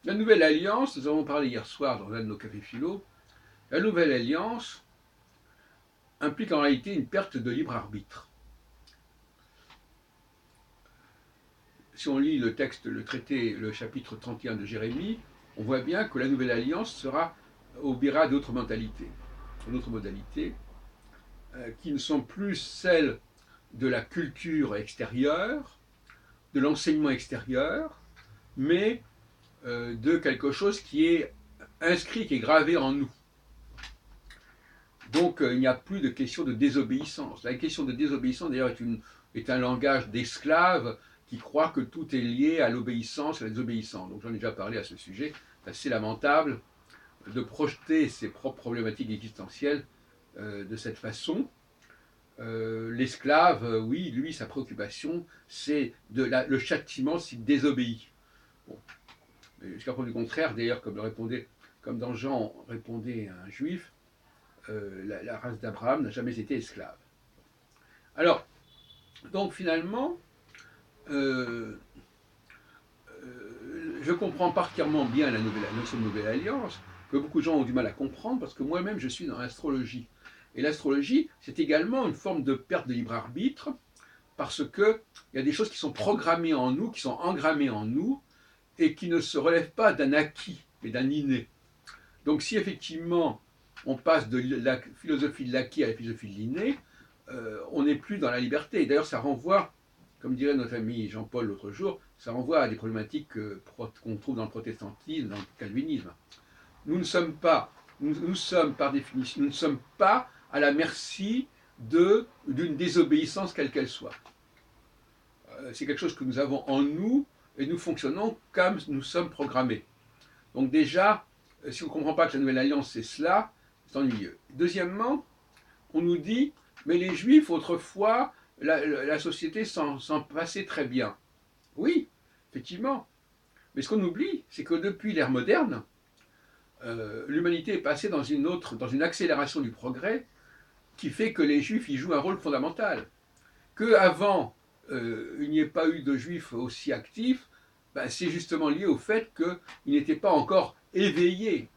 La nouvelle alliance, nous avons parlé hier soir dans un de nos cafés philo, la nouvelle alliance implique en réalité une perte de libre arbitre. Si on lit le texte, le traité, le chapitre 31 de Jérémie, on voit bien que la nouvelle alliance obéira d'autres modalités, qui ne sont plus celles de la culture extérieure, de l'enseignement extérieur, mais de quelque chose qui est inscrit, qui est gravé en nous. Donc il n'y a plus de question de désobéissance. La question de désobéissance, d'ailleurs, est un langage d'esclaves qui croit que tout est lié à l'obéissance et à la désobéissance. Donc j'en ai déjà parlé à ce sujet. C'est assez lamentable de projeter ses propres problématiques existentielles de cette façon. L'esclave, oui, lui, sa préoccupation, c'est le châtiment s'il désobéit. Bon. Jusqu'à preuve du contraire, d'ailleurs, comme dans Jean répondait à un juif, la race d'Abraham n'a jamais été esclave. Alors, donc finalement, je comprends particulièrement bien la notion de nouvelle alliance, que beaucoup de gens ont du mal à comprendre, parce que moi-même je suis dans l'astrologie. Et l'astrologie, c'est également une forme de perte de libre arbitre, parce qu'il y a des choses qui sont programmées en nous, qui sont engrammées en nous, et qui ne se relèvent pas d'un acquis, mais d'un inné. Donc si effectivement on passe de la philosophie de l'acquis à la philosophie de l'inné, on n'est plus dans la liberté. D'ailleurs, ça renvoie, comme dirait notre ami Jean-Paul l'autre jour, ça renvoie à des problématiques qu'on trouve dans le protestantisme, dans le calvinisme. Nous ne sommes pas, nous sommes par définition, nous ne sommes pas à la merci d'une désobéissance quelle qu'elle soit. C'est quelque chose que nous avons en nous et nous fonctionnons comme nous sommes programmés. Donc déjà, si on ne comprend pas que la nouvelle alliance c'est cela, c'est ennuyeux. Deuxièmement, on nous dit, mais les juifs autrefois, la société s'en passait très bien. Oui, effectivement. Mais ce qu'on oublie, c'est que depuis l'ère moderne, l'humanité est passée dans une accélération du progrès qui fait que les juifs y jouent un rôle fondamental. Qu'avant, il n'y ait pas eu de juifs aussi actifs, ben, c'est justement lié au fait qu'ils n'étaient pas encore éveillés.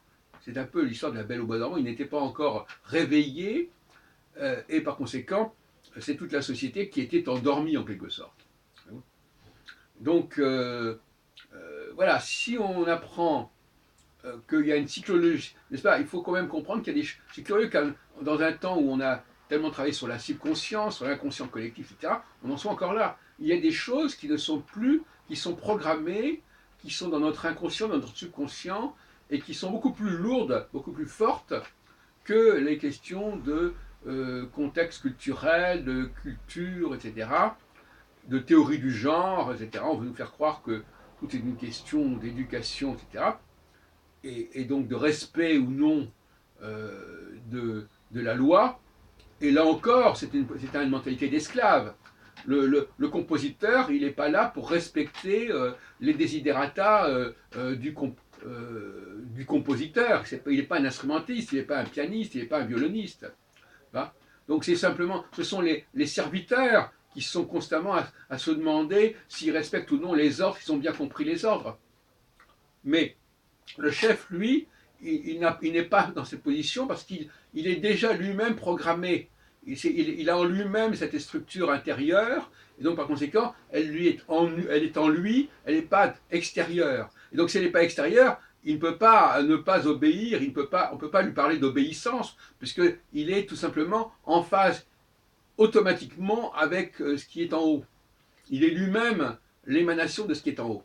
C'est un peu l'histoire de la Belle au bois dormant, ils n'étaient pas encore réveillés, et par conséquent, c'est toute la société qui était endormie en quelque sorte. Donc, voilà, si on apprend qu'il y a une psychologie, n'est-ce pas, il faut quand même comprendre qu'il y a des... C'est curieux que dans un temps où on a tellement travaillé sur la subconscience, sur l'inconscient collectif, etc., on en soit encore là. Il y a des choses qui ne sont plus, qui sont programmées, qui sont dans notre inconscient, dans notre subconscient, et qui sont beaucoup plus lourdes, beaucoup plus fortes que les questions de contexte culturel, de culture, etc., de théorie du genre, etc. On veut nous faire croire que tout est une question d'éducation, etc., et donc de respect ou non de la loi. Et là encore, c'est une mentalité d'esclave. Le compositeur, il n'est pas là pour respecter les desiderata du compositeur. Il n'est pas un instrumentiste, il n'est pas un pianiste, il n'est pas un violoniste. Donc c'est simplement, ce sont les serviteurs qui sont constamment à se demander s'ils respectent ou non les ordres, s'ils ont bien compris les ordres. Mais le chef, lui, il n'est pas dans cette position parce qu'il est déjà lui-même programmé. Il a en lui-même cette structure intérieure, et donc par conséquent, elle est en lui, elle n'est pas extérieure. Et donc si elle n'est pas extérieure, il ne peut pas ne pas obéir, on ne peut pas lui parler d'obéissance, puisqu'il est tout simplement en phase automatiquement avec ce qui est en haut. Il est lui-même l'émanation de ce qui est en haut.